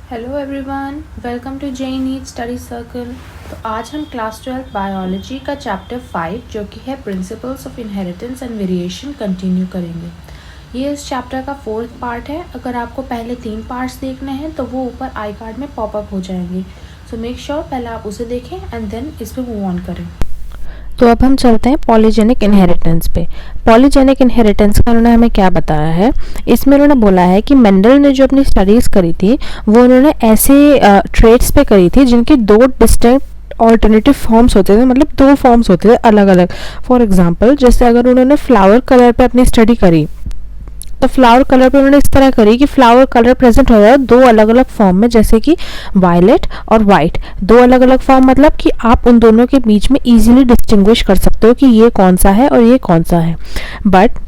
Hello everyone, welcome to JEE NEET study circle. तो आज हम क्लास 12 बायोलॉजी का चैप्टर 5 जो कि है principles of inheritance and variation continue करेंगे। ये इस चैप्टर का 4th पार्ट है। अगर आपको पहले 3 पार्ट्स देखने हैं तो वो ऊपर आई कार्ड में पॉपअप हो जाएंगे, सो मेक श्योर पहले आप उसे देखें एंड देन इस पर मूव ऑन करें। तो अब हम चलते हैं पॉलीजेनिक इनहेरिटेंस पे। पॉलीजेनिक इनहेरिटेंस का उन्होंने हमें क्या बताया है, इसमें उन्होंने बोला है कि मेंडल ने जो अपनी स्टडीज़ करी थी वो उन्होंने ऐसे ट्रेट्स पे करी थी जिनकी 2 डिस्टिंक्ट ऑल्टरनेटिव फॉर्म्स होते थे, मतलब 2 फॉर्म्स होते थे अलग अलग। फॉर एग्जांपल, जैसे अगर उन्होंने फ्लावर कलर पे अपनी स्टडी करी तो फ्लावर कलर पे उन्होंने इस तरह करी कि फ्लावर कलर प्रेजेंट हो रहा है 2 अलग अलग फॉर्म में, जैसे कि वायलेट और वाइट। 2 अलग अलग फॉर्म मतलब कि आप उन दोनों के बीच में इजीली डिस्टिंग्विश कर सकते हो कि ये कौन सा है और ये कौन सा है। बट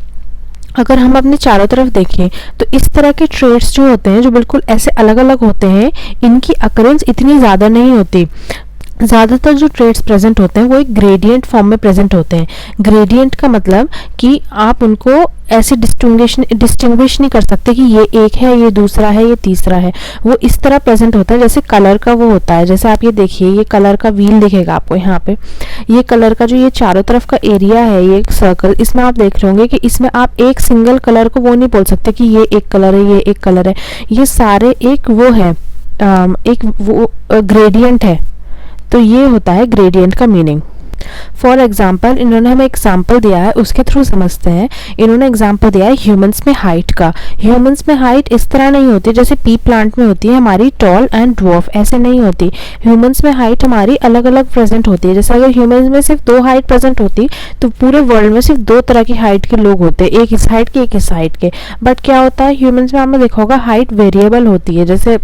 अगर हम अपने चारों तरफ देखें तो इस तरह के ट्रेट्स जो होते हैं, जो बिल्कुल ऐसे अलग अलग होते हैं, इनकी अकरेंस इतनी ज़्यादा नहीं होती। ज़्यादातर जो ट्रेट्स प्रेजेंट होते हैं वो एक ग्रेडियंट फॉर्म में प्रेजेंट होते हैं। ग्रेडियंट का मतलब कि आप उनको ऐसे डिस्टिंग्विश नहीं कर सकते कि ये एक है, ये दूसरा है, ये तीसरा है। वो इस तरह प्रेजेंट होता है जैसे कलर का वो होता है। जैसे आप ये देखिए, ये कलर का व्हील दिखेगा आपको यहाँ पे। ये कलर का जो ये चारों तरफ का एरिया है, ये एक सर्कल, इसमें आप देख रहे होंगे कि इसमें आप एक सिंगल कलर को वो नहीं बोल सकते कि ये एक कलर है, ये एक कलर है। ये सारे एक वो है, एक वो ग्रेडियंट है। तो ये होता है ग्रेडियंट का मीनिंग। फॉर एग्जाम्पल, इन्होंने हमें एग्जाम्पल दिया है, उसके थ्रू समझते हैं। इन्होंने एग्जाम्पल दिया है ह्यूमंस में हाइट का। ह्यूमंस में हाइट इस तरह नहीं होती जैसे पी प्लांट में होती है हमारी टॉल एंड ड्वार्फ, ऐसे नहीं होती। ह्यूमंस में हाइट हमारी अलग अलग प्रेजेंट होती है। जैसे अगर ह्यूमंस में सिर्फ 2 हाइट प्रेजेंट होती तो पूरे वर्ल्ड में सिर्फ 2 तरह की हाइट के लोग होते, एक इस हाइट के, एक इस हाइट के। बट क्या होता है, ह्यूमंस में आपने देखा होगा हाइट वेरिएबल होती है। जैसे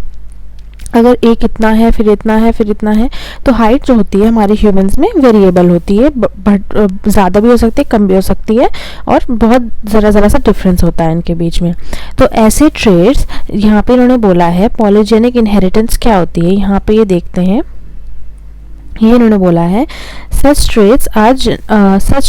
अगर एक इतना है, फिर इतना है, फिर इतना है, तो हाइट जो होती है हमारे ह्यूमंस में वेरिएबल होती है। बट ज़्यादा भी हो सकती है, कम भी हो सकती है, और बहुत ज़रा सा डिफरेंस होता है इनके बीच में। तो ऐसे ट्रेड्स यहाँ पे इन्होंने बोला है पॉलीजेनिक इनहेरिटेंस क्या होती है, यहाँ पे ये देखते हैं। ये इन्होंने बोला है such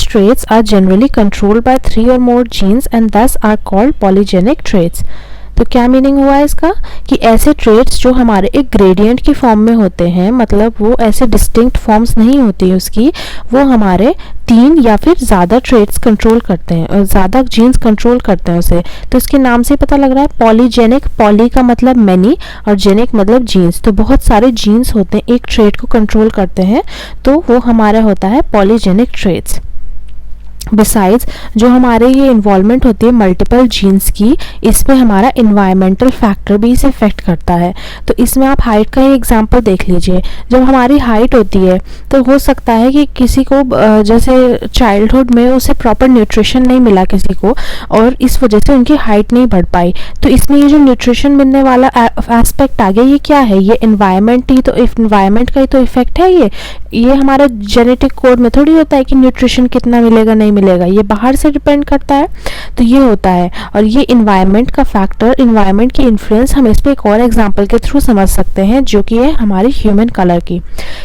traits are generally controlled by 3 or more genes and thus are called polygenic traits। तो क्या मीनिंग हुआ है इसका, कि ऐसे ट्रेट्स जो हमारे एक ग्रेडियंट की फॉर्म में होते हैं, मतलब वो ऐसे डिस्टिंक्ट फॉर्म्स नहीं होती उसकी, वो हमारे 3 या फिर ज़्यादा ट्रेट्स कंट्रोल करते हैं और ज़्यादा जीन्स कंट्रोल करते हैं उसे। तो इसके नाम से पता लग रहा है पॉलीजेनिक। पॉली का मतलब मैनी और जेनिक मतलब जीन्स। तो बहुत सारे जीन्स होते हैं एक ट्रेट को कंट्रोल करते हैं, तो वो हमारा होता है पॉलीजेनिक ट्रेट्स। बिसाइड्स जो हमारे ये इन्वॉल्वमेंट होती है मल्टीपल जीन्स की, इसमें हमारा इन्वायरमेंटल फैक्टर भी इसे इफेक्ट करता है। तो इसमें आप हाइट का ही एग्जांपल देख लीजिए। जब हमारी हाइट होती है तो हो सकता है कि किसी को जैसे चाइल्डहुड में उसे प्रॉपर न्यूट्रिशन नहीं मिला किसी को, और इस वजह से उनकी हाइट नहीं बढ़ पाई। तो इसमें ये जो न्यूट्रिशन मिलने वाला एस्पेक्ट आ गया, ये क्या है, ये इन्वायरमेंट का ही तो इफेक्ट है। ये हमारा जेनेटिक कोड में थोड़ी होता है कि न्यूट्रिशन कितना मिलेगा नहीं मिलेगा, ये बाहर से डिपेंड करता है। तो ये होता है, और ये इन्वायरमेंट का फैक्टर, इन्वायरमेंट की इन्फ्लुएंस हम इस पर एक और एग्जांपल के थ्रू समझ सकते हैं, जो कि है हमारी ह्यूमन कलर की।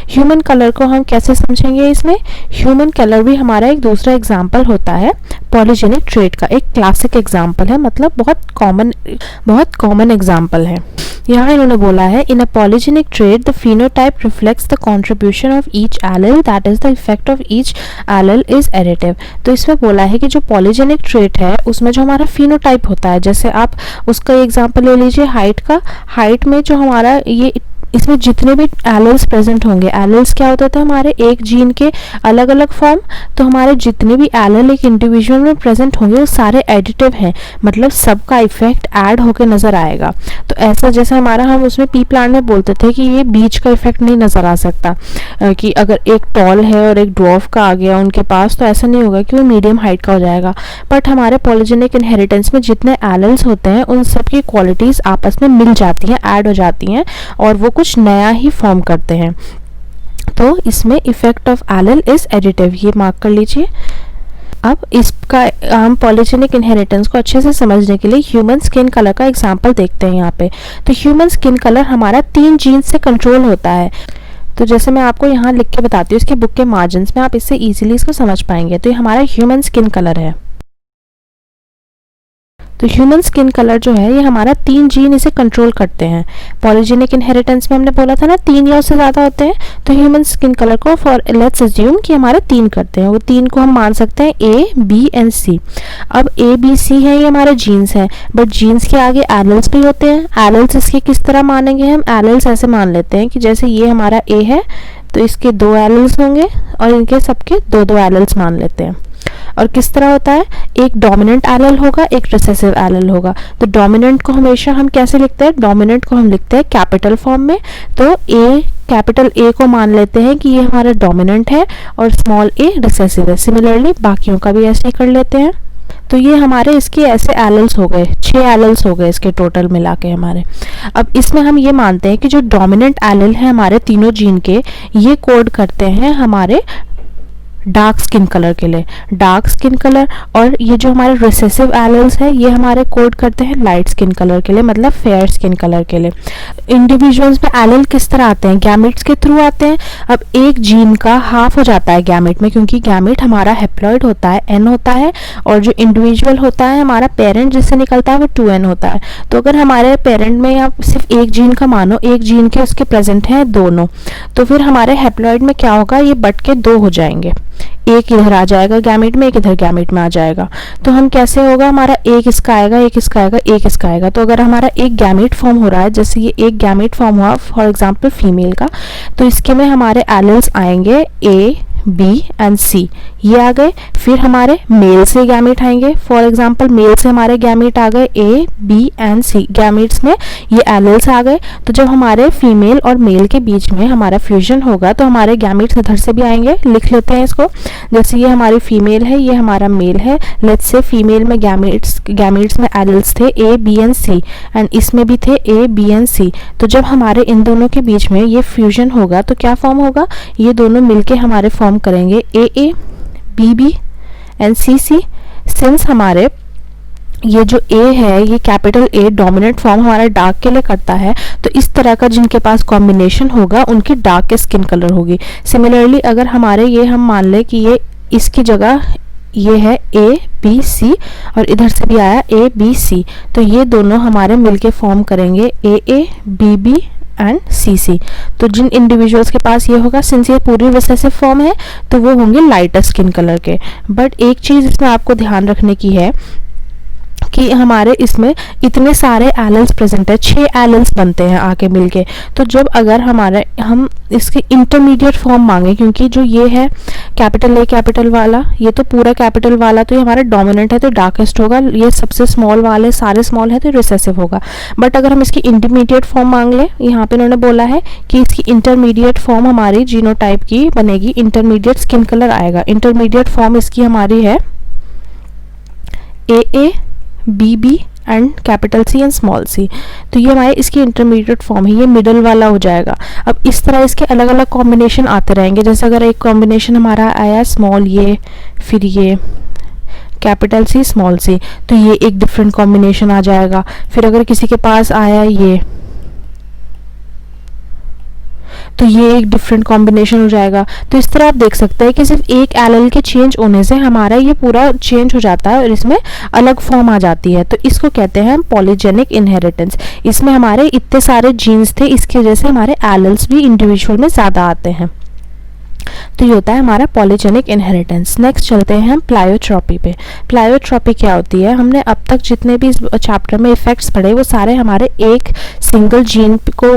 ह्यूमन कलर को हम कैसे समझेंगे, इसमें ह्यूमन कलर भी हमारा एक दूसरा एग्जाम्पल होता है पॉलीजेनिक ट्रेट का, एक क्लासिक एग्जाम्पल है, मतलब बहुत कॉमन एग्जाम्पल है। यहाँ इन्होंने बोला है in a polygenic trait the phenotype reflects the contribution of each allele, that is the effect of each allele is additive। तो इसमें बोला है कि जो पॉलीजेनिक ट्रेट है उसमें जो हमारा फिनोटाइप होता है, जैसे आप उसका एग्जांपल ले लीजिए हाइट का। हाइट में जो हमारा ये इसमें जितने भी एलेल्स प्रेजेंट होंगे, एलेल्स क्या होते थे हमारे एक जीन के अलग अलग फॉर्म, तो हमारे जितने भी एलेल एक इंडिविजुअल में प्रेजेंट होंगे वो सारे एडिटिव हैं, मतलब सबका इफेक्ट ऐड होकर नजर आएगा। तो ऐसा जैसे हमारा हम उसमें पी प्लांट में बोलते थे कि ये बीच का इफेक्ट नहीं नजर आ सकता, कि अगर एक टॉल है और एक ड्वार्फ का आ गया उनके पास, तो ऐसा नहीं होगा कि वो मीडियम हाइट का हो जाएगा। बट हमारे पॉलीजेनिक इनहेरिटेंस में जितने एलेल्स होते हैं उन सब की क्वालिटीज आपस में मिल जाती हैं, ऐड हो जाती हैं, और वो कुछ नया ही फॉर्म करते हैं। तो इसमें effect of allele is additive, ये मार्क कर लीजिए। अब इसका हम पॉलीजेनिक इनहेरिटेंस को अच्छे से समझने के लिए ह्यूमन स्किन कलर का एग्जांपल देखते हैं यहाँ पे। तो ह्यूमन स्किन कलर हमारा 3 जीन्स से कंट्रोल होता है। तो जैसे मैं आपको यहाँ लिख के बताती हूँ, इसके बुक के मार्जिन्स में आप इससे इजीली इसको समझ पाएंगे। तो ये हमारा ह्यूमन स्किन कलर है। तो ह्यूमन स्किन कलर जो है ये हमारा 3 जीन इसे कंट्रोल करते हैं। पॉलीजेनिक इनहेरिटेंस में हमने बोला था ना 3 या उससे ज़्यादा होते हैं, तो ह्यूमन स्किन कलर को फॉर लेट्स अज्यूम कि हमारे 3 करते हैं, वो 3 को हम मान सकते हैं ए, बी एंड सी। अब ए, बी, सी है ये हमारे जीन्स हैं, बट जीन्स के आगे एलेल्स भी होते हैं। एलेल्स इसके किस तरह मानेंगे हम? एलेल्स ऐसे मान लेते हैं कि जैसे ये हमारा ए है तो इसके 2 एलेल्स होंगे और इनके सबके 2-2 एलेल्स मान लेते हैं। और किस तरह होता है? एक डोमिनेंट एलेल होगा, एक रिसेसिव एलेल होगा। तो डोमिनेंट को हमेशा हम कैसे लिखते हैं? डोमिनेंट को हम लिखते हैं कैपिटल फॉर्म में। तो ए, कैपिटल ए को मान लेते हैं कि ये हमारा डोमिनेंट है और स्मॉल ए रिसेसिव है। सिमिलरली बाकियों का भी ऐसे ही कर लेते हैं। तो ये हमारे इसके ऐसे एलेल्स हो गए, 6 एलेल्स हो गए इसके टोटल मिला के हमारे। अब इसमें हम ये मानते हैं कि जो डोमिनेंट एलेल है हमारे तीनों जीन के, ये कोड करते हैं हमारे डार्क स्किन कलर के लिए, डार्क स्किन कलर। और ये जो हमारे रिसेसिव एलेल्स है ये हमारे कोड करते हैं लाइट स्किन कलर के लिए, मतलब फेयर स्किन कलर के लिए। इंडिविजुअल्स में एलेल किस तरह आते हैं? गैमेट्स के थ्रू आते हैं। अब एक जीन का हाफ हो जाता है गैमेट में, क्योंकि गैमेट हमारा हेप्लॉइड होता है, एन होता है, और जो इंडिविजुअल होता है हमारा पेरेंट जिससे निकलता है वो 2n होता है। तो अगर हमारे पेरेंट में आप सिर्फ एक जीन का मानो, एक जीन के उसके प्रेजेंट हैं दोनों, तो फिर हमारे हेप्लॉइड में क्या होगा? ये बट के 2 हो जाएंगे, एक इधर आ जाएगा गैमेट में, एक इधर गैमेट में आ जाएगा। तो हम कैसे होगा? हमारा एक इसका आएगा, एक इसका आएगा, एक इसका आएगा। तो अगर हमारा एक गैमेट फॉर्म हो रहा है, जैसे ये एक गैमेट फॉर्म हुआ फॉर एग्जांपल फीमेल का, तो इसके में हमारे एलेल्स आएंगे ए, बी एंड सी, ये आ गए। फिर हमारे मेल से गैमेट आएंगे, फॉर एग्जांपल मेल से हमारे गैमेट आ गए ए, बी एंड सी, गैमेट्स में ये एलेल्स आ गए। तो जब हमारे फीमेल और मेल के बीच में हमारा फ्यूजन होगा तो हमारे गैमेट्स इधर से भी आएंगे। लिख लेते हैं इसको, जैसे ये हमारी फीमेल है, ये हमारा मेल है। लेट्स से फीमेल में गैमेट्स में एलेल्स थे ए, बी एंड सी, एंड इसमें भी थे ए, बी एंड सी। तो जब हमारे इन दोनों के बीच में ये फ्यूजन होगा तो क्या फॉर्म होगा? ये दोनों मिलके हमारे फॉर्म करेंगे ए, बी एंड सी। सिंस हमारे ये जो ए है ये कैपिटल ए डोमिनेंट फॉर्म हमारा डार्क के लिए करता है, तो इस तरह का जिनके पास कॉम्बिनेशन होगा उनकी डार्क स्किन कलर होगी। सिमिलरली अगर हमारे ये हम मान ले कि ये इसकी जगह ये है ए, बी, सी और इधर से भी आया ए, बी, सी, तो ये दोनों हमारे मिलके फॉर्म करेंगे ए, बी एंड सी। तो जिन इंडिविजुअल्स के पास ये होगा, सिंस ये पूरी रिसेसिव फॉर्म है, तो वो होंगे लाइटर स्किन कलर के। बट एक चीज़ इसमें आपको ध्यान रखने की है कि हमारे इसमें इतने सारे एलेल्स प्रेजेंट है, 6 एलेल्स बनते हैं आके मिलके। तो जब अगर हमारे हम इसके इंटरमीडिएट फॉर्म मांगे, क्योंकि जो ये है कैपिटल ए कैपिटल वाला, ये तो पूरा कैपिटल वाला, तो ये हमारा डोमिनेंट है तो डार्केस्ट होगा। ये सबसे स्मॉल वाले सारे स्मॉल है तो रिसेसिव होगा। बट अगर हम इसकी इंटरमीडिएट फॉर्म मांग ले, यहाँ पे उन्होंने बोला है कि इसकी इंटरमीडिएट फॉर्म हमारी जीनोटाइप की बनेगी, इंटरमीडिएट स्किन कलर आएगा। इंटरमीडिएट फॉर्म इसकी हमारी है a, b and capital c and small c. तो ये हमारे इसकी इंटरमीडिएट फॉर्म है, ये मिडल वाला हो जाएगा। अब इस तरह इसके अलग अलग कॉम्बिनेशन आते रहेंगे। जैसे अगर एक कॉम्बिनेशन हमारा आया स्मॉल ये, फिर ये कैपिटल सी स्मॉल सी, तो ये एक डिफरेंट कॉम्बिनेशन आ जाएगा। फिर अगर किसी के पास आया ये, तो ये एक डिफरेंट कॉम्बिनेशन हो जाएगा। तो इस तरह आप देख सकते हैं कि सिर्फ एक एलेल के चेंज होने से हमारा ये पूरा चेंज हो जाता है और इसमें अलग फॉर्म आ जाती है। तो इसको कहते हैं हम पॉलीजेनिक इनहेरिटेंस। इसमें हमारे इतने सारे जीन्स थे, इसकी वजह से हमारे एलेल्स भी इंडिविजुअल में ज़्यादा आते हैं। तो ये होता है हमारा पॉलीजेनिक इनहेरिटेंस। नेक्स्ट चलते हैं हम प्लायोट्रॉपी पे। प्लायोट्रॉपी क्या होती है? हमने अब तक जितने भी इस चैप्टर में इफेक्ट्स पढ़े वो सारे हमारे एक सिंगल जीन को,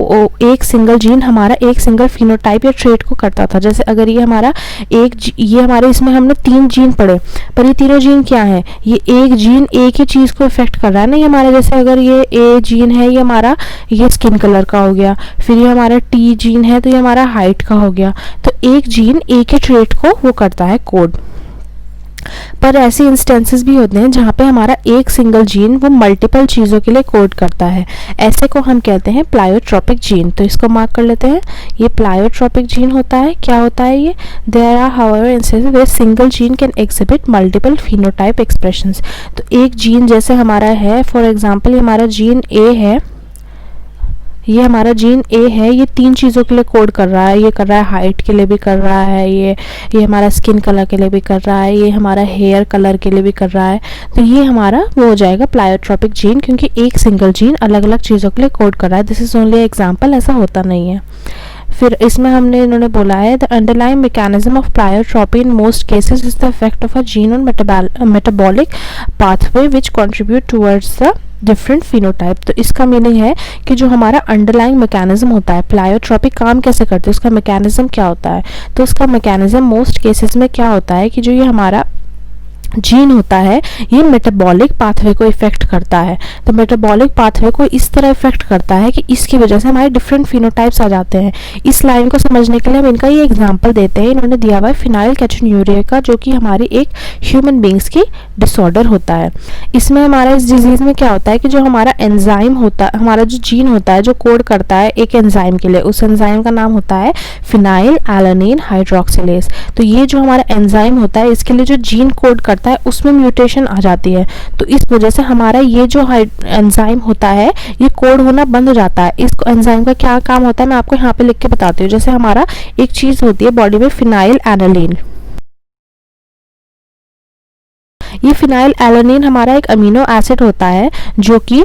एक सिंगल जीन हमारा एक सिंगल फिनोटाइप या ट्रेट को करता था। जैसे अगर ये हमारा ये हमारे इसमें हमने 3 जीन पढ़े, पर ये तीनों जीन क्या है? ये एक जीन एक ही चीज़ को इफेक्ट कर रहा है ना। ये हमारा जैसे अगर ये ए जीन है, ये हमारा ये स्किन कलर का हो गया, फिर ये हमारा टी जीन है तो ये हमारा हाइट का हो गया। तो एक जीन एक ही ट्रेट को वो करता है कोड। पर ऐसे इंस्टेंसेस भी होते हैं जहाँ पे हमारा एक सिंगल जीन वो मल्टीपल चीज़ों के लिए कोड करता है। ऐसे को हम कहते हैं प्लायोट्रॉपिक जीन। तो इसको मार्क कर लेते हैं, ये प्लायोट्रॉपिक जीन होता है। क्या होता है ये? There are however instances where single gene can exhibit multiple phenotype expressions. तो एक जीन जैसे हमारा है, फॉर एग्जांपल हमारा जीन ए है, ये हमारा जीन ए है, ये 3 चीज़ों के लिए कोड कर रहा है। ये कर रहा है हाइट के लिए भी कर रहा है, ये हमारा स्किन कलर के लिए भी कर रहा है, ये हमारा हेयर कलर के लिए भी कर रहा है। तो ये हमारा वो हो जाएगा प्लायोट्रोपिक जीन, क्योंकि एक सिंगल जीन अलग अलग चीज़ों के लिए कोड कर रहा है। दिस इज़ ओनली एग्जाम्पल, ऐसा होता नहीं है। फिर इसमें इन्होंने बोला है the underlying mechanism of pleiotropy in most cases is the effect of a gene on metabolic pathway which contribute towards the different phenotype. तो इसका मीनिंग है कि जो हमारा अंडरलाइंग मैकेनिज्म होता है, प्लायोट्रोपी काम कैसे करते हैं, उसका मैकेनिज्म क्या होता है। तो उसका मैकेनिज्म मोस्ट केसेस में क्या होता है कि जो ये हमारा जीन होता है ये मेटाबॉलिक पाथवे को इफेक्ट करता है। तो मेटाबॉलिक पाथवे को इस तरह इफेक्ट करता है कि इसकी वजह से हमारे डिफरेंट फिनोटाइप्स आ जाते हैं। इस लाइन को समझने के लिए हम इनका ये एग्जांपल देते हैं। इन्होंने दिया हुआ है फिनाइलकेटोन्यूरिया का, जो कि हमारी एक ह्यूमन बींग्स की डिसऑर्डर होता है। इसमें हमारा इस डिजीज में क्या होता है कि जो हमारा एंजाइम होता है, हमारा जो जीन होता है जो कोड करता है एक एंजाइम के लिए, उस एंजाइम का नाम होता है फिनाइल एलानिन हाइड्रोक्सिलेज। तो ये जो हमारा एंजाइम होता है इसके लिए जो जीन कोड करता है उसमें म्यूटेशन आ जाती है। तो इस वजह से हमारा ये जो एंजाइम होता है ये कोड होना बंद हो जाता है। इस एंजाइम का क्या काम होता है मैं आपको यहाँ पे लिख के बताती हूँ। जैसे हमारा एक चीज होती है बॉडी में फिनाइल एलानिन, ये फिनाइल एलानिन हमारा एक अमीनो एसिड होता है जो कि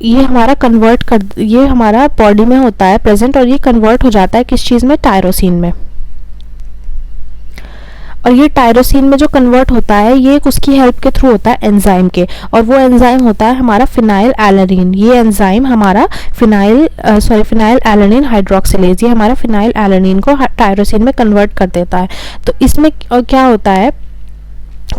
ये हमारा बॉडी में होता है प्रेजेंट, और ये कन्वर्ट हो जाता है किस चीज में, टायरोसिन में। और ये टायरोसिन में जो कन्वर्ट होता है ये उसकी हेल्प के थ्रू होता है एंजाइम के, और वो एंजाइम होता है हमारा फिनाइल एलानिन। ये एंजाइम हमारा फिनाइल एलानिन हाइड्रोक्सिलेज, ये हमारा फिनाइल एलानिन को टायरोसिन में कन्वर्ट कर देता है। तो इसमें क्या होता है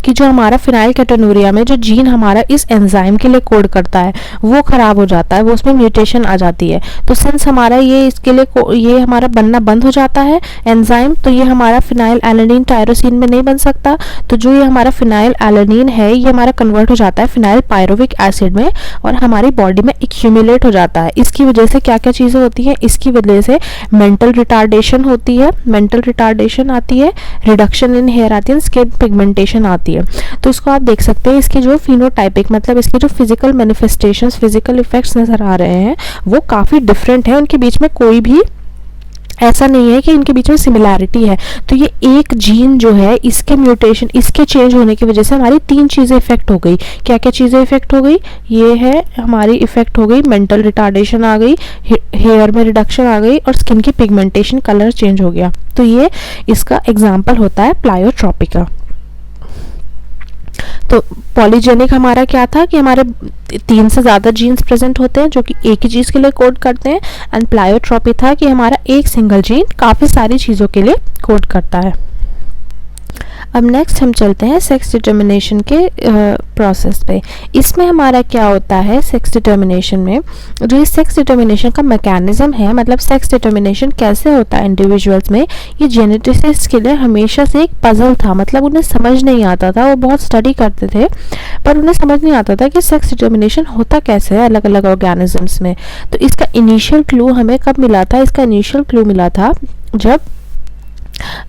कि जो हमारा फिनाइलकेटोन्यूरिया में जो जीन हमारा इस एंजाइम के लिए कोड करता है वो खराब हो जाता है, वो उसमें म्यूटेशन आ जाती है। तो सिंस हमारा ये इसके लिए ये हमारा बनना बंद हो जाता है एंजाइम, तो ये हमारा फिनाइल एलानिन टायरोसिन में नहीं बन सकता। तो जो ये हमारा फिनाइल एलानिन है ये हमारा कन्वर्ट हो जाता है फिनाइल पायरोविक एसिड में, और हमारी बॉडी में एक्यूमुलेट हो जाता है। इसकी वजह से क्या क्या चीज़ें होती हैं, इसकी वजह से मेंटल रिटार्डेशन होती है, मेंटल रिटार्डेशन आती है, रिडक्शन इन हेयर आती है, स्किन पिगमेंटेशन आती है। तो इसको आप देख सकते हैं, इसके जो फिनोटाइपिक मतलब इसके जो फिजिकल मैनिफेस्टेशंस, फिजिकल इफेक्ट्स नजर आ रहे हैं वो काफ़ी डिफरेंट है। उनके बीच में कोई भी ऐसा नहीं है कि इनके बीच में सिमिलैरिटी है। तो ये एक जीन जो है इसके म्यूटेशन, इसके चेंज होने की वजह से हमारी 3 चीज़ें इफेक्ट हो गई। क्या क्या चीज़ें इफेक्ट हो गई, ये है हमारी इफेक्ट हो गई, मेंटल रिटार्डेशन आ गई, हेयर में रिडक्शन आ गई, और स्किन की पिगमेंटेशन, कलर चेंज हो गया। तो ये इसका एग्जाम्पल होता है प्लायोट्रोपी का। तो पॉलीजेनिक हमारा क्या था कि हमारे 3 से ज़्यादा जीन्स प्रेजेंट होते हैं जो कि एक ही चीज़ के लिए कोड करते हैं, एंड प्लायोट्रोपी था कि हमारा एक सिंगल जीन काफ़ी सारी चीज़ों के लिए कोड करता है। अब नेक्स्ट हम चलते हैं सेक्स डिटर्मिनेशन के प्रोसेस पे। इसमें हमारा क्या होता है सेक्स डिटर्मिनेशन में, जो ये सेक्स डिटर्मिनेशन का मैकेनिज्म है, मतलब सेक्स डिटर्मिनेशन कैसे होता है इंडिविजुअल्स में, ये जेनेटिसिस्ट के लिए हमेशा से एक पजल था। मतलब उन्हें समझ नहीं आता था, वो बहुत स्टडी करते थे पर उन्हें समझ नहीं आता था कि सेक्स डिटर्मिनेशन होता कैसे है अलग अलग ऑर्गेनिजम्स में। तो इसका इनिशियल क्लू हमें कब मिला था, इसका इनिशियल क्लू मिला था जब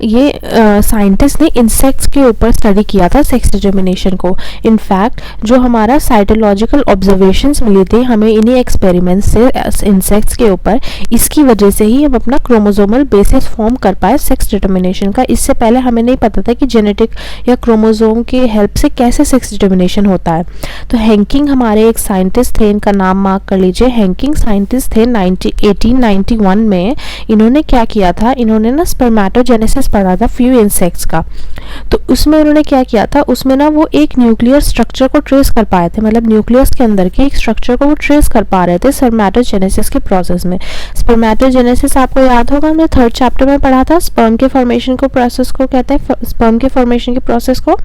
ये साइंटिस्ट ने इंसेक्ट्स के ऊपर स्टडी किया था सेक्स डिटर्मिनेशन को। इनफैक्ट जो हमारा साइटोलॉजिकल ऑब्जर्वेशंस मिली थी हमें इन्हीं एक्सपेरिमेंट्स से इंसेक्ट्स के ऊपर, इसकी वजह से ही हम अपना क्रोमोसोमल बेसिस फॉर्म कर पाए सेक्स डिटर्मिनेशन का। इससे पहले हमें नहीं पता था कि जेनेटिक या क्रोमोसोम की हेल्प से कैसे सेक्स डिटर्मिनेशन होता है। तो हैंकिंग हमारे एक साइंटिस्ट थे, इनका नाम मार्क कर लीजिए। हैंकिंग साइंटिस्ट थे 1891 में। इन्होंने क्या किया था, इन्होंने ना स्पर्मेटोजेनेसिस पढ़ा था फ्यू इंसेक्ट्स का। तो उसमें उन्होंने क्या किया था, उसमें ना वो एक न्यूक्लियर स्ट्रक्चर को ट्रेस कर पाए थे, मतलब न्यूक्लियस के अंदर के एक स्ट्रक्चर को वो ट्रेस कर पा रहे थे स्पर्मेटोजेनेसिस के प्रोसेस में। स्पर्मेटोजेनेसिस आपको याद होगा हमने 3rd चैप्टर में पढ़ा था, स्पर्म के फॉर्मेशन को प्रोसेस को कहते हैं, स्पर्म के फॉर्मेशन के प्रोसेस को।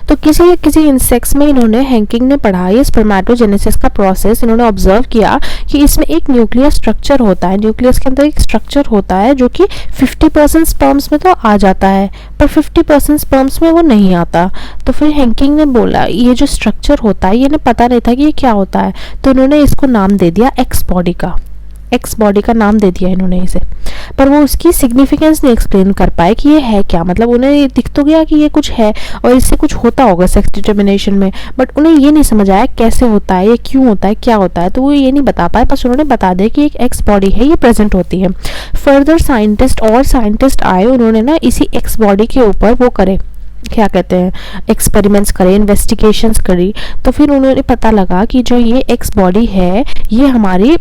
तो किसी इंसेक्ट्स में इन्होंने, हैंकिंग ने पढ़ा ये स्पर्मेटोजेनेसिस का प्रोसेस। इन्होंने ऑब्जर्व किया कि इसमें एक न्यूक्लियर स्ट्रक्चर होता है, न्यूक्लियस के अंदर एक स्ट्रक्चर होता है जो कि 50% स्पर्म्स में तो आ जाता है पर 50% स्पर्म्स में वो नहीं आता। तो फिर हैंकिंग ने बोला ये जो स्ट्रक्चर होता है ये इन्हें पता नहीं था कि ये क्या होता है, तो इन्होंने इसको नाम दे दिया एक्स बॉडी का, एक्स बॉडी का नाम दे दिया इन्होंने इसे। पर वो उसकी सिग्निफिकेंस नहीं एक्सप्लेन कर पाए कि ये है क्या, मतलब उन्हें ये दिख तो गया कि ये कुछ है और इससे कुछ होता होगा सेक्स डिटर्मिनेशन में, बट उन्हें ये नहीं समझ आया कैसे होता है, ये क्यों होता है, क्या होता है, तो वो ये नहीं बता पाए, बस उन्होंने बता दिया कि एक एक्स बॉडी है, ये प्रेजेंट होती है। फर्दर साइंटिस्ट आए, उन्होंने ना इसी एक्स बॉडी के ऊपर वो करे, क्या कहते हैं, एक्सपेरिमेंट्स करे, इन्वेस्टिगेशंस करी, तो फिर उन्होंने पता लगा कि जो ये एक्स बॉडी है ये हमारी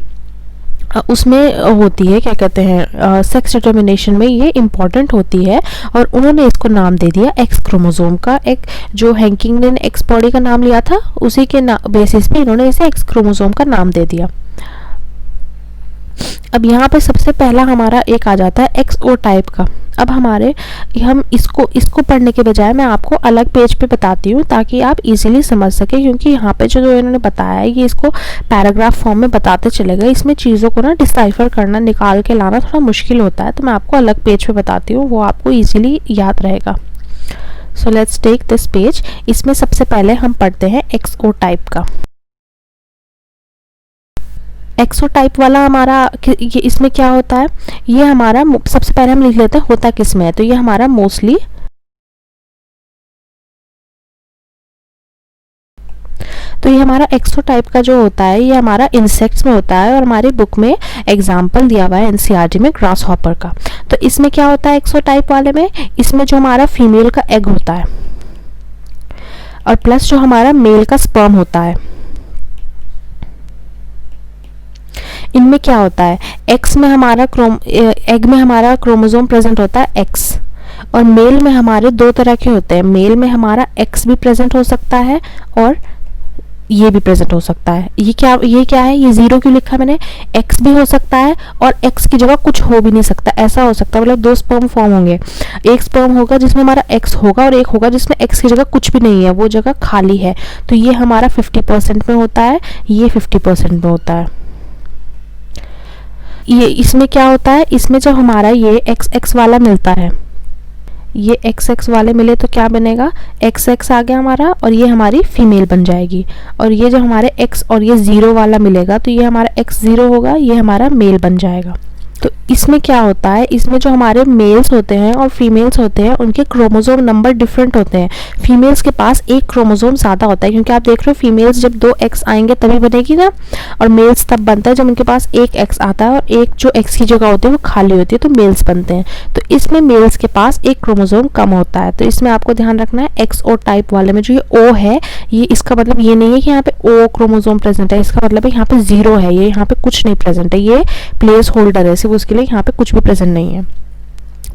उसमें होती है, क्या कहते हैं, सेक्स डिटर्मिनेशन में ये इम्पॉर्टेंट होती है, और उन्होंने इसको नाम दे दिया एक्स क्रोमोसोम का। एक जो हैंकिंग ने एक्स बॉडी का नाम लिया था उसी के बेसिस पे इन्होंने इसे एक्स क्रोमोसोम का नाम दे दिया। अब यहाँ पे सबसे पहला हमारा एक आ जाता है एक्स ओ टाइप का। अब हम इसको पढ़ने के बजाय मैं आपको अलग पेज पे बताती हूँ ताकि आप इजीली समझ सके, क्योंकि यहाँ पे जो इन्होंने बताया है ये इसको पैराग्राफ फॉर्म में बताते चले गए, इसमें चीज़ों को ना डिसाइफर करना, निकाल के लाना थोड़ा मुश्किल होता है, तो मैं आपको अलग पेज पे बताती हूँ, वो आपको ईजिली याद रहेगा। So let's take this page. इसमें सबसे पहले हम पढ़ते हैं एक्स ओ टाइप का। एक्सो टाइप वाला हमारा ये इसमें क्या होता है, ये हमारा सबसे पहले हम लिख लेते हैं होता किस में है, तो ये हमारा मोस्टली ये हमारा एक्सो टाइप का जो होता है ये हमारा इंसेक्ट्स में होता है, और हमारी बुक में एग्जाम्पल दिया हुआ है एनसीईआरटी में ग्रास हॉपर का। तो इसमें क्या होता है एक्सो टाइप वाले में, इसमें जो हमारा फीमेल का एग होता है और प्लस जो हमारा मेल का स्पर्म होता है, इनमें क्या होता है, एक्स में हमारा एग में हमारा क्रोमोसोम प्रेजेंट होता है एक्स, और मेल में हमारे दो तरह के होते हैं, मेल में हमारा एक्स भी प्रेजेंट हो सकता है और ये भी प्रेजेंट हो सकता है। ये क्या है, ये जीरो क्यों लिखा मैंने, एक्स भी हो सकता है और एक्स की जगह कुछ हो भी नहीं सकता, ऐसा हो सकता है, मतलब दो स्पर्म फॉर्म होंगे, एक स्पर्म होगा जिसमें हमारा एक्स होगा और एक होगा जिसमें एक्स की जगह कुछ भी नहीं है, वो जगह खाली है, तो ये हमारा 50% में होता है, ये 50% में होता है। ये इसमें क्या होता है, इसमें जब हमारा ये एक्स एक्स वाला मिलता है, ये एक्स एक्स वाले मिले तो क्या बनेगा, एक्स एक्स आ गया हमारा और ये हमारी फीमेल बन जाएगी, और ये जो हमारे एक्स और ये जीरो वाला मिलेगा तो ये हमारा एक्स जीरो होगा, ये हमारा मेल बन जाएगा। तो इसमें क्या होता है, इसमें जो हमारे मेल्स होते हैं और फीमेल्स होते हैं उनके क्रोमोसोम नंबर डिफरेंट होते हैं। फीमेल्स के पास एक क्रोमोसोम ज़्यादा होता है, क्योंकि आप देख रहे हो फीमेल्स जब 2 एक्स आएंगे तभी बनेगी ना, और मेल्स तब बनता है जब उनके पास एक एक्स आता है और एक जो एक्स की जगह होती है वो खाली होती है, तो मेल्स बनते हैं। तो इसमें मेल्स के पास एक क्रोमोसोम कम होता है, तो इसमें आपको ध्यान रखना है एक्स ओ टाइप वाले में जो ये ओ है, ये इसका मतलब ये नहीं है कि यहाँ पे ओ क्रोमोसोम प्रेजेंट है, इसका मतलब है यहाँ पे जीरो है, ये यहाँ पे कुछ नहीं प्रेजेंट है, ये प्लेस होल्डर है, सिर्फ उसके लिए यहाँ पे कुछ भी प्रेजेंट नहीं है।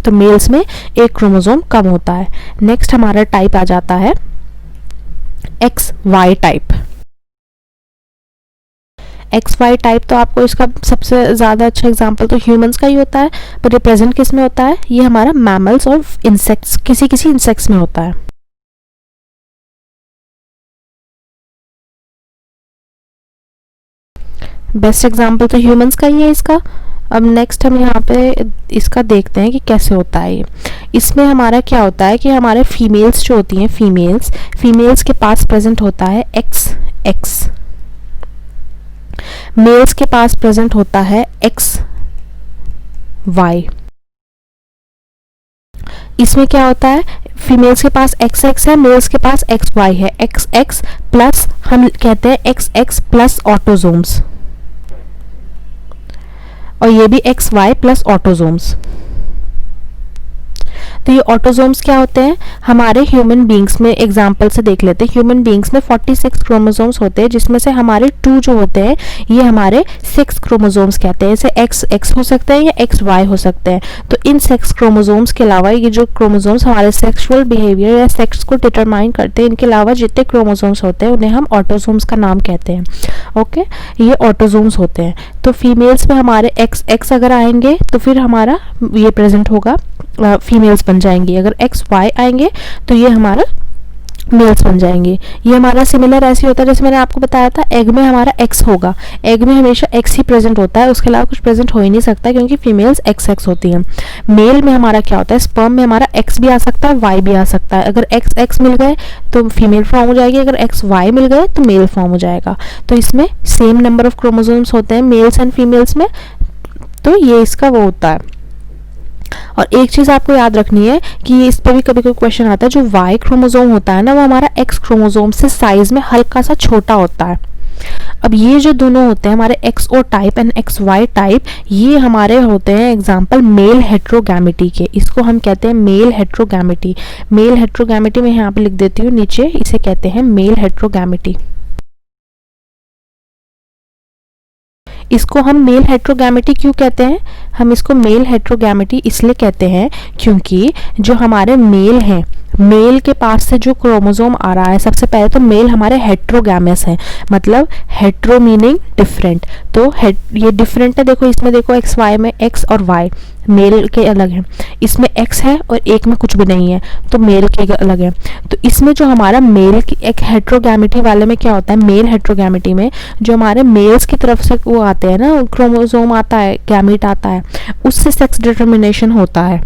तो मेल्स में एक क्रोमोसोम कम होता है। नेक्स्ट हमारा टाइप आ जाता है X Y type. X Y type तो आपको इसका सबसे ज़्यादा अच्छा एग्जांपल तो ह्यूमंस का ही होता है, पर रिप्रेजेंट किस में होता है, ये हमारा मैमल्स और इंसेक्ट्स, किसी इंसेक्ट्स में होता है। बेस्ट एग्जांपल तो ह्यूमंस का ही है इसका। अब नेक्स्ट हम यहाँ पे इसका देखते हैं कि कैसे होता है ये। इसमें हमारा क्या होता है कि हमारे फीमेल्स जो होती हैं, फीमेल्स के पास प्रेजेंट होता है एक्स एक्स, मेल्स के पास प्रेजेंट होता है एक्स वाई। इसमें क्या होता है, फीमेल्स के पास एक्स एक्स है, मेल्स के पास एक्स वाई है, एक्स एक्स प्लस हम कहते हैं एक्स एक्स प्लस ऑटोजोम्स, और ये भी एक्स वाई प्लस ऑटोजोम्स। तो ये ऑटोजोम्स क्या होते हैं, हमारे ह्यूमन बींग्स में एग्जांपल से देख लेते हैं। ह्यूमन बींग्स में 46 क्रोमोसोम्स होते हैं, जिसमें से हमारे 2 जो होते हैं ये हमारे 6 क्रोमोसोम्स कहते हैं। जैसे एक्स एक्स हो सकते हैं या एक्स वाई हो सकते हैं। तो इन 6 क्रोमोसोम्स के अलावा ये जो क्रोमोसोम्स हमारे सेक्सुअल बिहेवियर या सेक्स को डिटरमाइन करते हैं, इनके अलावा जितने क्रोमोसोम्स होते हैं उन्हें हम ऑटोसोम्स का नाम कहते हैं। ओके, ये ऑटोसोम्स होते हैं। तो फीमेल्स में हमारे एक्स एक्स अगर आएंगे तो फिर हमारा ये प्रेजेंट होगा, फीमेल्स बन जाएंगी। अगर एक्स वाई आएंगे तो ये हमारा मेल्स बन जाएंगे। ये हमारा सिमिलर ऐसे होता है जैसे मैंने आपको बताया था, एग में हमारा एक्स होगा, एग में हमेशा एक्स ही प्रेजेंट होता है, उसके अलावा कुछ प्रेजेंट हो ही नहीं सकता क्योंकि फीमेल्स एक्स एक्स होती हैं। मेल में हमारा क्या होता है, स्पर्म में हमारा एक्स भी आ सकता है, वाई भी आ सकता है। अगर एक्स एक्स मिल गए तो फीमेल फॉर्म हो जाएगी, अगर एक्स वाई मिल गए तो मेल फॉर्म हो जाएगा। तो इसमें सेम नंबर ऑफ क्रोमोसोम्स होते हैं मेल्स एंड फीमेल्स में, तो ये इसका वो होता है और एक चीज़ आपको याद रखनी है कि इस पर भी कभी कोई क्वेश्चन आता है, जो वाई क्रोमोसोम होता है ना, वो हमारा एक्स क्रोमोसोम से साइज में हल्का सा छोटा होता है। अब ये जो दोनों होते हैं हमारे X O type and X Y type, ये हमारे होते हैं एग्जाम्पल मेल हेट्रोगैमिटी के। इसको हम कहते हैं मेल हेट्रोगैमिटी। मेल हेट्रोगैमिटी मैं यहाँ पे लिख देती हूँ नीचे, इसे कहते हैं मेल हेट्रोगैमिटी। इसको हम मेल हेट्रोगैमिटी क्यों कहते हैं? हम इसको मेल हेट्रोगैमिटी इसलिए कहते हैं क्योंकि जो हमारे मेल हैं, मेल के पास से जो क्रोमोसोम आ रहा है, सबसे पहले तो मेल हमारे हेट्रोगैमस हैं, मतलब हेट्रो मीनिंग डिफरेंट। तो ये डिफरेंट है, देखो इसमें देखो एक्स वाई में एक्स और वाई मेल के अलग हैं, इसमें एक्स है और एक में कुछ भी नहीं है तो मेल के अलग है। तो इसमें जो हमारा मेल की एक हेट्रोगैमिटी वाले में क्या होता है, मेल हेट्रोगैमिटी में जो हमारे मेल्स की तरफ से वो आते हैं ना, क्रोमोसोम आता है, गैमीट आता है, उससे सेक्स डिटर्मिनेशन होता है।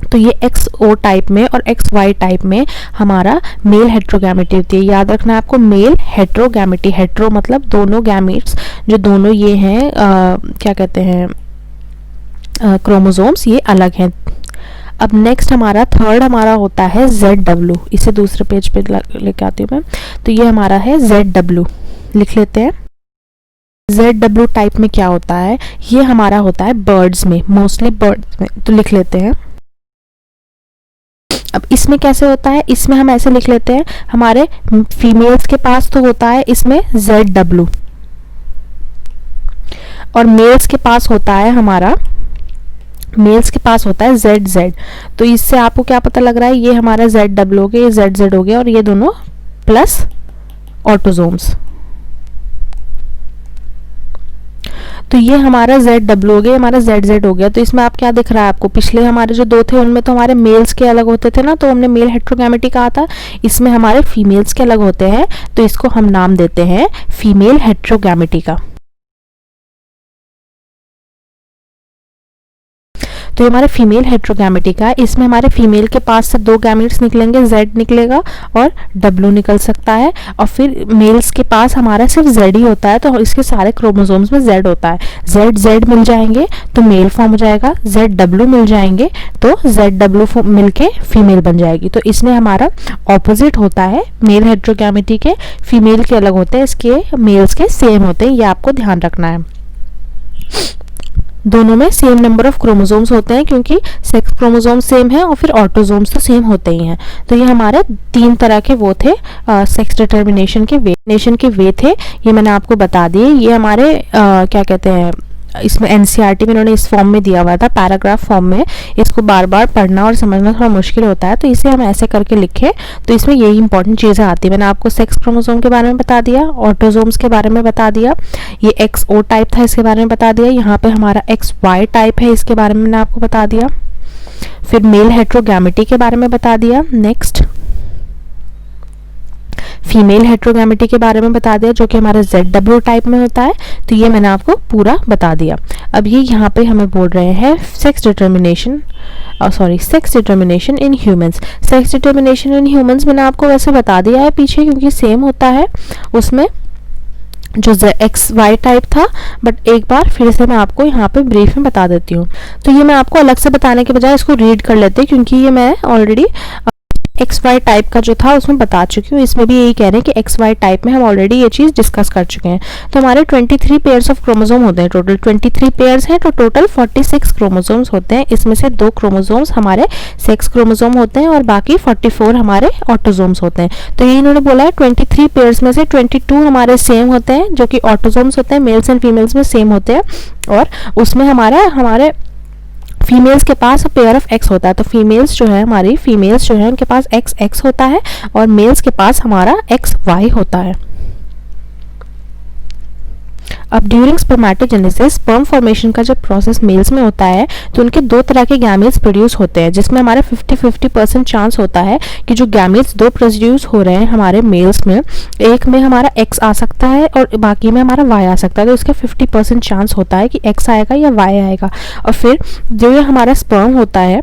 तो ये एक्स ओ टाइप में और एक्स वाई टाइप में हमारा मेल हेट्रोगैमिटी होती है। याद रखना है आपको, मेल हेट्रोगैमिटी, हेट्रो मतलब दोनों गैमीट्स, जो दोनों ये हैं क्या कहते हैं क्रोमोसोम्स, ये अलग हैं। अब नेक्स्ट हमारा थर्ड हमारा होता है ZW, इसे दूसरे पेज पे लेके आती हूँ मैं। तो ये हमारा है ZW, लिख लेते हैं। ZW टाइप में क्या होता है, ये हमारा होता है बर्ड्स में, मोस्टली बर्ड्स में, तो लिख लेते हैं। अब इसमें कैसे होता है, इसमें हम ऐसे लिख लेते हैं, हमारे फीमेल्स के पास तो होता है इसमें ZW और मेल्स के पास होता है हमारा, मेल्स के पास होता है ZZ। तो इससे आपको क्या पता लग रहा है, ये हमारा ZW हो गया, ये ZZ हो गया और ये दोनों प्लस ऑटोसोम्स। तो ये हमारा ZW हो गया, हमारा ZZ हो गया। तो इसमें आप क्या दिख रहा है आपको, पिछले हमारे जो दो थे उनमें तो हमारे मेल्स के अलग होते थे ना, तो हमने मेल हेट्रोगैमिटी कहा था। इसमें हमारे फीमेल्स के अलग होते हैं, तो इसको हम नाम देते हैं फीमेल हेट्रोगैमिटी का। तो ये हमारे फीमेल हेट्रोगैमिटी का है। इसमें हमारे फीमेल के पास से दो गैमेट्स निकलेंगे, Z निकलेगा और W निकल सकता है, और फिर मेल्स के पास हमारा सिर्फ Z ही होता है, तो इसके सारे क्रोमोसोम्स में Z होता है। Z मिल जाएंगे तो मेल फॉर्म हो जाएगा, ZW मिल जाएंगे तो ZW मिलके फीमेल बन जाएगी। तो इसमें हमारा ऑपोजिट होता है मेल हेट्रोगैमिटी के, फीमेल के अलग होते हैं, इसके मेल्स के सेम होते हैं, ये आपको ध्यान रखना है। दोनों में सेम नंबर ऑफ क्रोमोसोम्स होते हैं क्योंकि सेक्स क्रोमोसोम सेम है और फिर ऑटोसोम्स तो सेम होते ही हैं। तो ये हमारे तीन तरह के वो थे सेक्स डिटर्मिनेशन के वे थे, ये मैंने आपको बता दिए। ये हमारे क्या कहते हैं, इसमें NCERT में इन्होंने इस फॉर्म में दिया हुआ था, पैराग्राफ फॉर्म में। इसको बार बार पढ़ना और समझना थोड़ा मुश्किल होता है, तो इसे हम ऐसे करके लिखें तो इसमें यही इंपॉर्टेंट चीज़ें आती है। मैंने आपको सेक्स क्रोमोसोम के बारे में बता दिया, ऑटोसोम्स के बारे में बता दिया, ये XO टाइप था इसके बारे में बता दिया, यहाँ पे हमारा XY टाइप है इसके बारे में मैंने आपको बता दिया, फिर मेल हेट्रोगैमिटी के बारे में बता दिया, नेक्स्ट फीमेल हेट्रोगैमिटी के बारे में बता दिया जो कि हमारा ZW टाइप में होता है। तो ये मैंने आपको पूरा बता दिया। अब ये यहाँ पे हमें बोल रहे हैं sex determination in humans. Sex determination in humans मैंने आपको वैसे बता दिया है पीछे, क्योंकि सेम होता है उसमें जो XY टाइप था, बट एक बार फिर से मैं आपको यहाँ पे ब्रीफ में बता देती हूँ। तो ये मैं आपको अलग से बताने के बजाय इसको रीड कर लेते हैं, क्योंकि ये मैं ऑलरेडी XY टाइप का जो था उसमें बता चुकी हूँ। इसमें भी यही कह रहे हैं कि XY टाइप में हम ऑलरेडी ये चीज़ डिस्कस कर चुके हैं। तो हमारे 23 पेयर्स ऑफ क्रोमोसोम होते हैं, टोटल 23 पेयर्स हैं, तो टोटल 46 क्रोमोसोम्स होते हैं। इसमें से 2 क्रोमोसोम्स हमारे सेक्स क्रोमोसोम होते हैं और बाकी 44 हमारे ऑटोसोम्स होते हैं। तो ये इन्होंने बोला है 23 पेयर्स में से 22 हमारे सेम होते हैं जो कि ऑटोसोम्स होते हैं, मेल्स एंड फीमेल्स में सेम होते हैं, और उसमें हमारे फीमेल्स के पास पेयर ऑफ एक्स होता है। तो फीमेल्स जो है हमारी फीमेल्स जो है उनके पास एक्स होता है और मेल्स के पास हमारा XY होता है। अब ड्यूरिंग स्पर्मेटोजेनेसिस स्पर्म फॉर्मेशन का जब प्रोसेस मेल्स में होता है तो उनके 2 तरह के गैमेट्स प्रोड्यूस होते हैं, जिसमें हमारा 50-50% चांस होता है कि जो गैमेट्स 2 प्रोड्यूस हो रहे हैं हमारे मेल्स में, एक में हमारा X आ सकता है और बाकी में हमारा Y आ सकता है। तो इसका 50% चांस होता है कि X आएगा या Y आएगा। और फिर जो ये हमारा स्पर्म होता है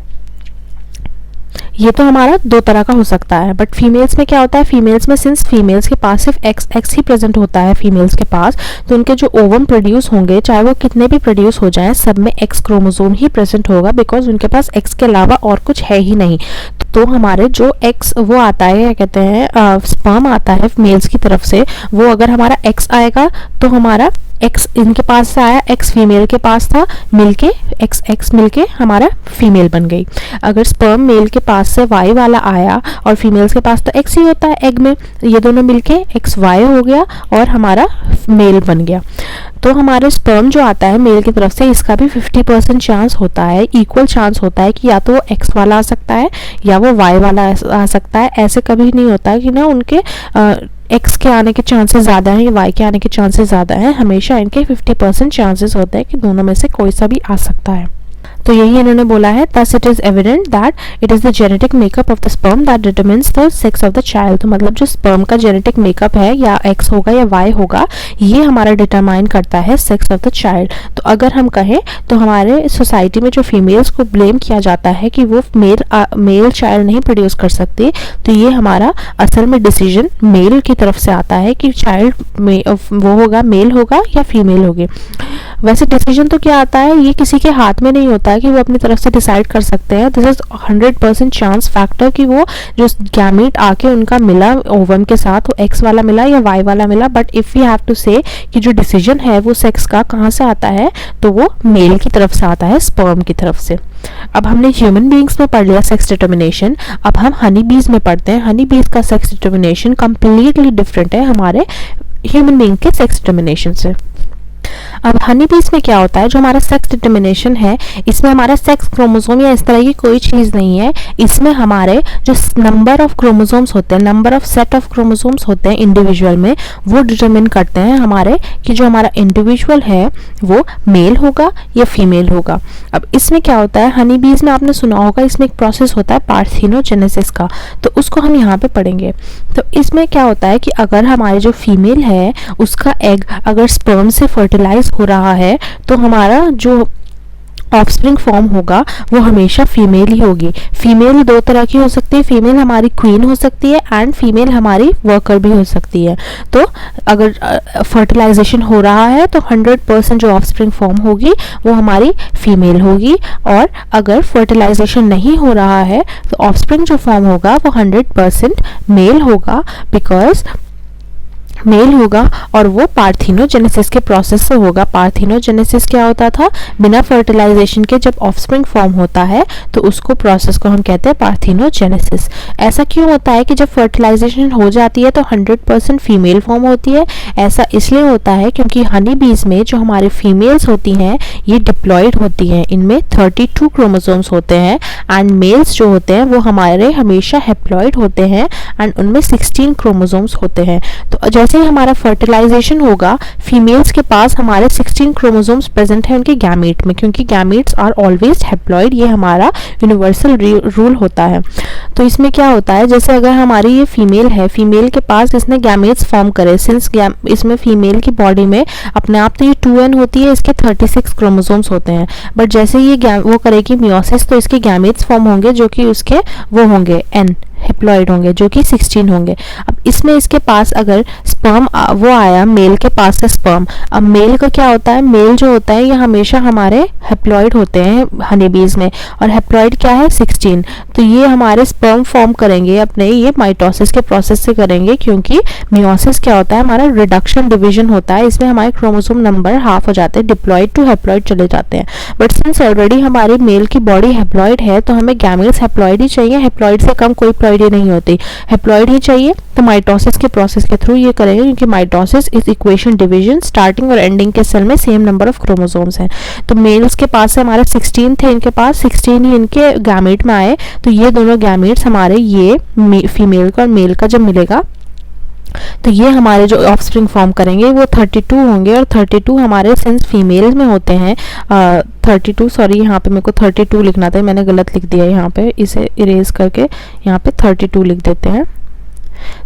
ये तो हमारा दो तरह का हो सकता है, बट फीमेल्स में क्या होता है, फीमेल्स में सिंस फीमेल्स के पास सिर्फ एक्स ही प्रेजेंट होता है फीमेल्स के पास, तो उनके जो ओवम प्रोड्यूस होंगे चाहे वो कितने भी प्रोड्यूस हो जाएं, सब में एक्स क्रोमोसोम ही प्रेजेंट होगा, बिकॉज उनके पास एक्स के अलावा और कुछ है ही नहीं। तो हमारे जो एक्स वो आता है, क्या कहते हैं, स्पर्म आता है मेल्स की तरफ से, वो अगर हमारा एक्स आएगा तो हमारा एक्स इनके पास से आया, एक्स फीमेल के पास था, मिलके एक्स एक्स मिलके हमारा फीमेल बन गई। अगर स्पर्म मेल के पास से वाई वाला आया और फीमेल्स के पास तो एक्स ही होता है एग में, ये दोनों मिलके एक्स वाई हो गया और हमारा मेल बन गया। तो हमारे स्पर्म जो आता है मेल की तरफ से, इसका भी 50% चांस होता है, इक्वल चांस होता है कि या तो वो एक्स वाला आ सकता है या वो वाई वाला आ सकता है। ऐसे कभी नहीं होता कि ना उनके एक्स के आने के चांसेस ज़्यादा हैं या वाई के आने के चांसेस ज़्यादा हैं, हमेशा इनके 50% चांसेस होते हैं कि दोनों में से कोई सा भी आ सकता है। तो यही इन्होंने बोला है, thus it is evident that it is the genetic makeup of the sperm that determines the sex of the child। तो मतलब जो स्पर्म का जेनेटिक मेकअप है, या एक्स होगा या वाई होगा, ये हमारा डिटरमाइन करता है सेक्स ऑफ द चाइल्ड। तो अगर हम कहें तो हमारे सोसाइटी में जो फीमेल्स को ब्लेम किया जाता है कि वो मेल चाइल्ड नहीं प्रोड्यूस कर सकती, तो ये हमारा असल में डिसीजन मेल की तरफ से आता है कि चाइल्ड वो होगा, मेल होगा या फीमेल होगी। वैसे डिसीजन तो क्या आता है, ये किसी के हाथ में नहीं होता है कि वो अपनी तरफ से डिसाइड कर सकते हैं। दिस इज 100% चांस फैक्टर कि वो जो गैमीट आके उनका मिला ओवम के साथ, वो एक्स वाला मिला या वाई वाला मिला। But if you have to say कि जो डिसीजन है वो सेक्स का कहाँ से आता है, तो वो मेल की तरफ से आता है, स्पर्म की तरफ से। अब हमने ह्यूमन बींग्स में पढ़ लिया सेक्स डिटर्मिनेशन, अब हम हनी बीज में पढ़ते हैं। हनी बीज का सेक्स डिटर्मिनेशन कम्प्लीटली डिफरेंट है हमारे ह्यूमन बींग के सेक्स डिटर्मिनेशन से। अब हनी बीज में क्या होता है, जो हमारा सेक्स डिटर्मिनेशन है, इसमें हमारा सेक्स क्रोमोसोम या इस तरह की कोई चीज़ नहीं है। इसमें हमारे जो नंबर ऑफ क्रोमोसोम्स होते हैं, number of set of chromosomes होते हैं इंडिविजुअल में, वो डिटरमिन करते हैं हमारे कि जो हमारा इंडिविजुअल है वो मेल होगा या फीमेल होगा। अब इसमें क्या होता है, हनी बीज में आपने सुना होगा, इसमें एक प्रोसेस होता है पार्थेनोजेनेसिस का, तो उसको हम यहाँ पे पढ़ेंगे। तो इसमें क्या होता है कि अगर हमारे जो फीमेल है उसका एग अगर स्पर्म से फर्टिलाइज हो रहा है, तो हमारा जो ऑफस्प्रिंग फॉर्म होगा वो हमेशा फीमेल ही होगी। फीमेल दो तरह की हो सकती है, फीमेल हमारी क्वीन हो सकती है एंड फीमेल हमारी वर्कर भी हो सकती है। तो अगर फर्टिलाइजेशन हो रहा है तो 100% जो ऑफस्प्रिंग फॉर्म होगी वो हमारी फीमेल होगी, और अगर फर्टिलाइजेशन नहीं हो रहा है तो ऑफस्प्रिंग जो फॉर्म होगा वो 100% मेल होगा, बिकॉज मेल होगा और वो पार्थेनोजेनेसिस के प्रोसेस से होगा। पार्थेनोजेनेसिस क्या होता था, बिना फर्टिलाइजेशन के जब ऑफस्प्रिंग फॉर्म होता है तो उसको प्रोसेस को हम कहते हैं पार्थेनोजेनेसिस। ऐसा क्यों होता है कि जब फर्टिलाइजेशन हो जाती है तो 100% फीमेल फॉर्म होती है? ऐसा इसलिए होता है क्योंकि हनी बीज में जो हमारी फीमेल्स होती हैं ये डिप्लॉयड होती हैं, इनमें 32 क्रोमोसोम्स होते हैं, एंड मेल्स जो होते हैं वो हमारे हमेशा हेप्लॉयड होते हैं एंड उनमें 16 क्रोमोसोम्स होते हैं। तो जैसे ही हमारा फर्टिलाइजेशन होगा, फीमेल्स के पास हमारे 16 क्रोमोसोम्स प्रेजेंट हैं उनके गैमीट में, क्योंकि गैमीट्स आर ऑलवेज हेप्लॉयड, ये हमारा यूनिवर्सल रूल होता है। तो इसमें क्या होता है, जैसे अगर हमारी ये फीमेल है, फीमेल के पास इसने गैमीट्स फॉर्म करे, सिंस इसमें फीमेल की बॉडी में अपने आप तो ये 2n होती है, इसके 36 क्रोमोसोम्स होते हैं, बट जैसे ये वो करेगी मियोसिस तो इसके गैमीट्स फॉर्म होंगे जो कि उसके वो होंगे n हेप्लॉइड होंगे जो कि 16 होंगे। अब इसमें इसके पास अगर स्पर्म वो आया, मेल के पास से स्पर्म, अब मेल का क्या होता है, मेल जो होता है ये हमेशा हमारे हेप्लॉइड होते हैं हनी बीज में, और हेप्लॉइड क्या है 16, तो ये हमारे स्पर्म फॉर्म करेंगे अपने, ये माइटोसिस के प्रोसेस से करेंगे, क्योंकि मियोसिस क्या होता है, हमारा रिडक्शन डिवीजन होता है, इसमें हमारे क्रोमोसोम नंबर हाफ हो जाते हैं, डिप्लॉइड टू हेप्लॉइड चले जाते हैं। बट सिंस ऑलरेडी हमारी मेल की बॉडी हेप्लॉइड है तो हमें गैमेट्स हेप्लॉइड ही चाहिए, हेप्लॉइड से कम कोई प्लॉइड नहीं होती, हेप्लॉइड ही चाहिए। तो माइटोसिस के प्रोसेस के थ्रू ये करेंगे, क्योंकि mitosis is equation division, starting और एंडिंग के सेल में सेम नंबर ऑफ क्रोमोसोम्स हैं। तो मेल्स के पास से हमारे 16 थे, इनके पास 16 ही इनके गैमेट में आए, तो ये दोनों गैमेट्स हमारे ये फीमेल का और मेल का जब मिलेगा तो ये हमारे जो ऑफस्प्रिंग फॉर्म करेंगे वो 32 होंगे, और 32 हमारे सिंस फीमेल में होते हैं 32, सॉरी यहाँ पे मेरे को 32 लिखना था, मैंने गलत लिख दिया, यहाँ पे इसे इरेज करके यहाँ पे 32 लिख देते हैं।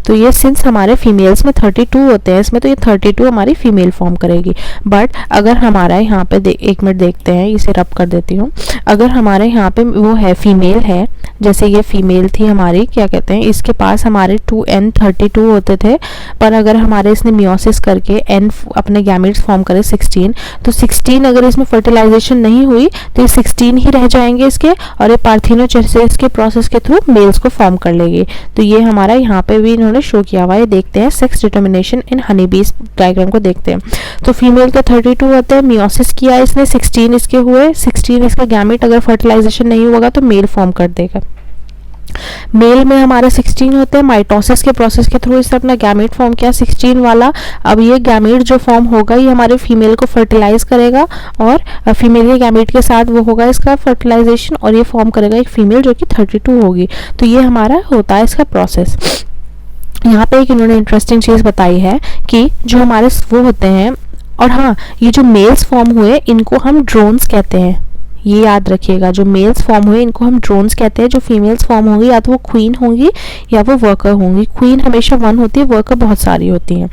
तो ये सिंस हमारे फीमेल्स में 32 होते हैं इसमें, तो ये 32 हमारी फीमेल फॉर्म करेगी। बट अगर हमारा यहाँ पे एक मिनट देखते हैं, इसे रब कर देती हूँ। अगर हमारे यहाँ पे वो है फीमेल है, जैसे ये फीमेल थी हमारी, क्या कहते हैं, इसके पास हमारे 2n32 होते थे, पर अगर हमारे इसने मियोसिस करके n अपने गैमेट्स फॉर्म करे 16, तो 16 अगर इसमें फर्टिलाइजेशन नहीं हुई तो ये 16 ही रह जाएंगे इसके, और ये पार्थिनोजेनेसिस के प्रोसेस के थ्रू मेल्स को फॉर्म कर लेगी। तो ये हमारा यहाँ पे भी इन्होंने शो किया हुआ है। देखते हैं सेक्स डिटर्मिनेशन इन हनी बीज डायग्राम को देखते हैं। तो फीमेल के 32 होते हैं, मियोसिस किया इसने, 16 इसके हुए, 16 इसका गैमेट अगर फर्टिलाइजेशन नहीं होगा तो मेल फॉर्म कर देगा। मेल में हमारे 16 होते हैं, माइटोसिस के प्रोसेस के थ्रू इसने अपना गैमेट फॉर्म किया 16 वाला। अब ये गैमेट जो फॉर्म होगा ये हमारे फीमेल को फर्टिलाइज करेगा, और फीमेल के गैमेट के साथ वो होगा इसका फर्टिलाइजेशन, और ये फॉर्म करेगा एक फीमेल जो कि 32 होगी। तो ये हमारा होता है इसका प्रोसेस। यहाँ पे एक इन्होंने इंटरेस्टिंग चीज़ बताई है कि जो हमारे वो होते हैं, और हाँ, ये जो मेल्स फॉर्म हुए इनको हम ड्रोन्स कहते हैं, ये याद रखिएगा। जो मेल्स फॉर्म हुए इनको हम ड्रोन्स कहते हैं। जो फीमेल्स फॉर्म होंगी या तो वो क्वीन होंगी या वो वर्कर होंगी। क्वीन हमेशा वन होती है, वर्कर बहुत सारी होती हैं।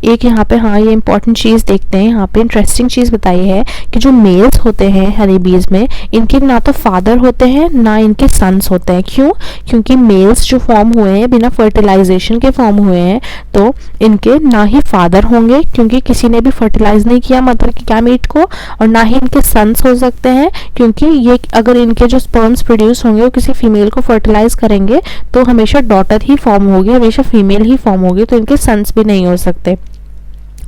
एक यहाँ पे हाँ ये इंपॉर्टेंट चीज़ देखते हैं, यहाँ पे इंटरेस्टिंग चीज़ बताई है कि जो मेल्स होते हैं हनी बीज में, इनके ना तो फादर होते हैं ना इनके सन्स होते हैं। क्यों? क्योंकि मेल्स जो फॉर्म हुए हैं बिना फर्टिलाइजेशन के फॉर्म हुए हैं, तो इनके ना ही फादर होंगे क्योंकि किसी ने भी फर्टिलाइज नहीं किया मदर के गैमेट को, और ना ही इनके सन्स हो सकते हैं क्योंकि ये अगर इनके जो स्पर्म्स प्रोड्यूस होंगे वो किसी फीमेल को फर्टिलाइज करेंगे तो हमेशा डॉटर ही फॉर्म होगी, हमेशा फीमेल ही फॉर्म होगी, तो इनके सन्स भी नहीं हो सकते।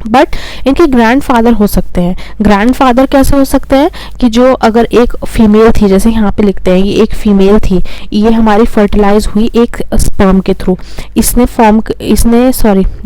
बट इनके ग्रैंडफादर हो सकते हैं। ग्रैंडफादर कैसे हो सकते हैं कि जो अगर एक फीमेल थी, जैसे यहाँ पे लिखते हैं ये एक फीमेल थी, ये हमारी फर्टिलाइज हुई एक स्पर्म के थ्रू,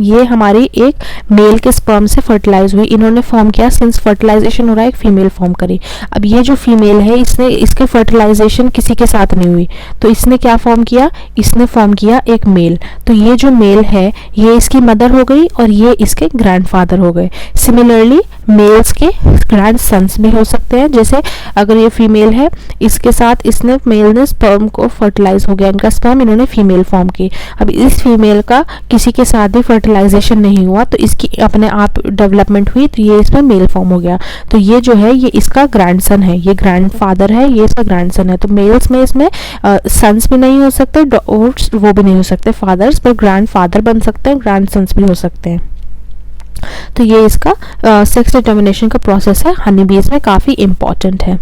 ये हमारी एक मेल के स्पर्म से फर्टिलाइज हुई, इन्होंने फॉर्म किया, सिंस फर्टिलाइजेशन हो रहा है एक फीमेल फॉर्म करी। अब ये जो फीमेल है इसके फर्टिलाइजेशन किसी के साथ नहीं हुई, तो इसने क्या फॉर्म किया, इसने फॉर्म किया एक मेल। तो ये जो मेल है ये इसकी मदर हो गई और ये इसके ग्रैंडफादर हो गए। सिमिलरली मेल्स के ग्रैंड सन्स भी हो सकते हैं। जैसे अगर ये फीमेल है, इसके साथ इसने मेल ने स्पर्म को फर्टिलाइज हो गया, इनका स्पर्म इन्होंने फीमेल फॉर्म की। अब इस फीमेल का किसी के साथ भी फर्टिलाइजेशन नहीं हुआ तो इसकी अपने आप डेवलपमेंट हुई, तो ये इसमें मेल फॉर्म हो गया। तो ये जो है ये इसका ग्रैंडसन है, ये ग्रैंडफादर है, ये इसका ग्रैंडसन है। तो मेल्स में इसमें सन्स भी नहीं हो सकते और वो भी नहीं हो सकते फादर्स, पर ग्रैंडफादर बन सकते हैं, ग्रैंडसन्स भी हो सकते हैं। तो ये इसका सेक्स डिटर्मिनेशन का प्रोसेस है, हनी बीज में काफ़ी इंपॉर्टेंट है।